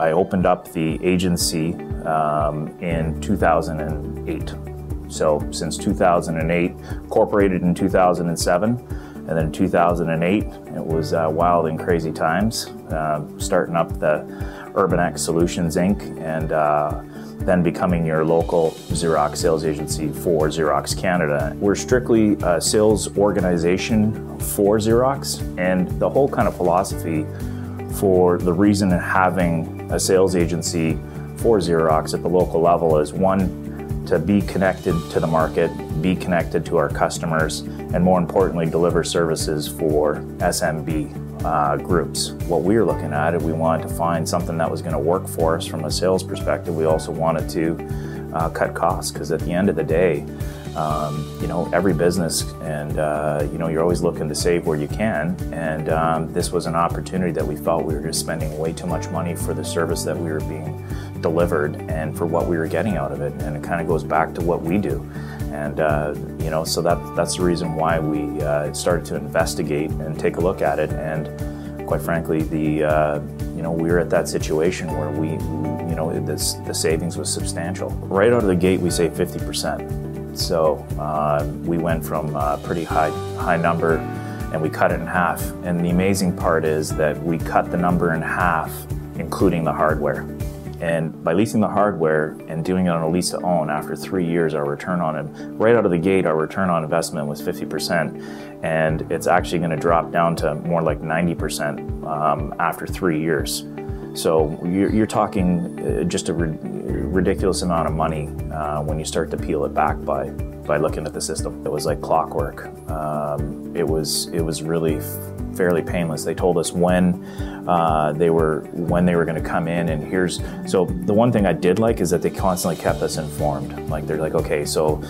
I opened up the agency in 2008. So since 2008, incorporated in 2007, and then in 2008, it was wild and crazy times, starting up the UrbanX Solutions Inc. and then becoming your local Xerox sales agency for Xerox Canada. We're strictly a sales organization for Xerox, and the whole kind of philosophy for the reason of having a sales agency for Xerox at the local level is, one, to be connected to the market, be connected to our customers, and more importantly, deliver services for SMB groups. What we were looking at, we wanted to find something that was going to work for us from a sales perspective. We also wanted to cut costs, because at the end of the day, you know, every business and you know, you're always looking to save where you can, and this was an opportunity that we felt we were just spending way too much money for the service that we were being delivered and for what we were getting out of it, and it kind of goes back to what we do. And you know, so that's the reason why we started to investigate and take a look at it. And quite frankly, you know, we were at that situation where you know, the savings was substantial. Right out of the gate, we saved 50%. So we went from a pretty high number, and we cut it in half. And the amazing part is that we cut the number in half, including the hardware. And by leasing the hardware and doing it on a lease to own, after 3 years, our return on it, right out of the gate, our return on investment was 50%. And it's actually going to drop down to more like 90% after 3 years. So you're talking just a ridiculous amount of money when you start to peel it back by looking at the system. It was like clockwork. It was really fairly painless. They told us when they were going to come in, and so the one thing I did like is that they constantly kept us informed. Like, they're like, okay, so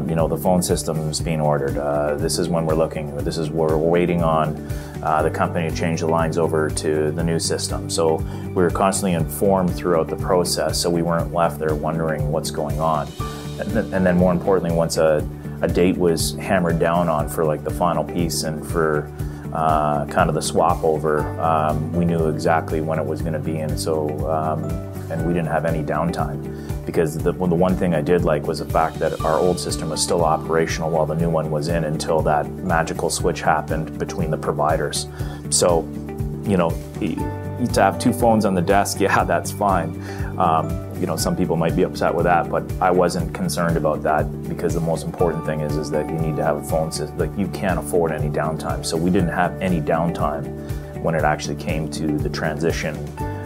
you know, the phone system's being ordered. This is when we're looking. This is where we're waiting on the company to change the lines over to the new system. So we were constantly informed throughout the process, so we weren't left there wondering what's going on. And then more importantly, once a date was hammered down on for like the final piece and for kind of the swap over, we knew exactly when it was going to be, and so and we didn't have any downtime, because the one thing I did like was the fact that our old system was still operational while the new one was in, until that magical switch happened between the providers. So, you know, to have two phones on the desk, yeah, that's fine. You know, some people might be upset with that, but I wasn't concerned about that, because the most important thing is that you need to have a phone system. Like, you can't afford any downtime. So we didn't have any downtime when it actually came to the transition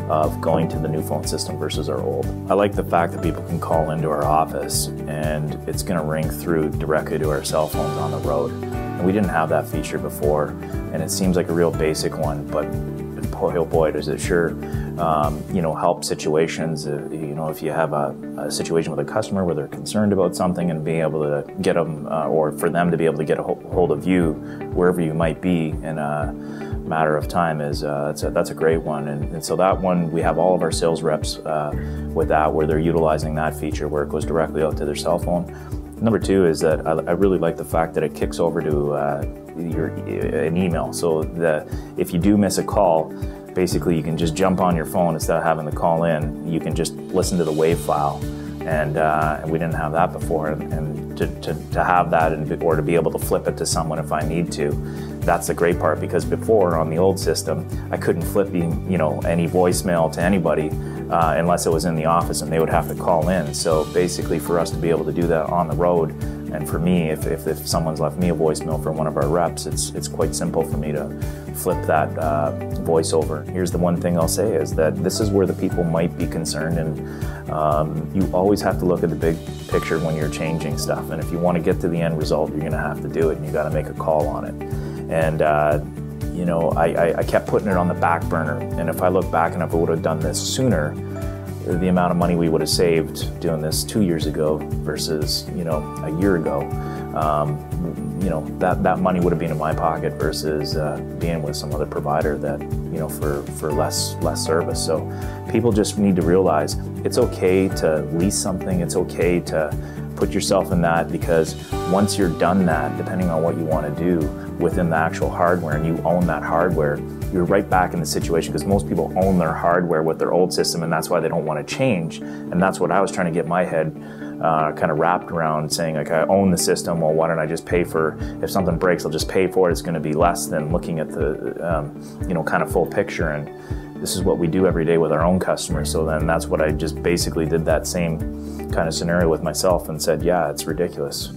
of going to the new phone system versus our old. I like the fact that people can call into our office and it's going to ring through directly to our cell phones on the road. And we didn't have that feature before, and it seems like a real basic one, but boy, oh boy, does it sure you know, help situations. You know, if you have a situation with a customer where they're concerned about something, and being able to get them, or for them to be able to get a hold of you wherever you might be in a matter of time, is that's a great one. And so that one, we have all of our sales reps with that, where they're utilizing that feature where it goes directly out to their cell phone. Number two is that I really like the fact that it kicks over to an email, so that if you do miss a call, basically you can just jump on your phone instead of having to call in. You can just listen to the WAV file, and we didn't have that before. And to have that, or to be able to flip it to someone if I need to, that's the great part. Because before, on the old system, I couldn't flip any voicemail to anybody unless it was in the office, and they would have to call in. So basically, for us to be able to do that on the road, and for me, if someone's left me a voicemail from one of our reps, it's quite simple for me to flip that voice over. Here's the one thing I'll say, is that this is where the people might be concerned, and you always have to look at the big picture when you're changing stuff. And if you want to get to the end result, you're going to have to do it, and you got to make a call on it. And you know, I kept putting it on the back burner, and if I look back and if I would have done this sooner, the amount of money we would have saved doing this 2 years ago versus, you know, a year ago, you know, that money would have been in my pocket versus being with some other provider that, you know, for less service. So people just need to realize it's okay to lease something. It's okay to put yourself in that, because once you're done that, depending on what you want to do within the actual hardware, and you own that hardware, you're right back in the situation, because most people own their hardware with their old system, and that's why they don't want to change. And that's what I was trying to get my head kind of wrapped around, saying like, I own the system, well, why don't I just pay for, if something breaks, I'll just pay for it. It's going to be less than looking at the kind of full picture. And this is what we do every day with our own customers. So then that's what I just basically did, that same kind of scenario with myself, and said, yeah, it's ridiculous.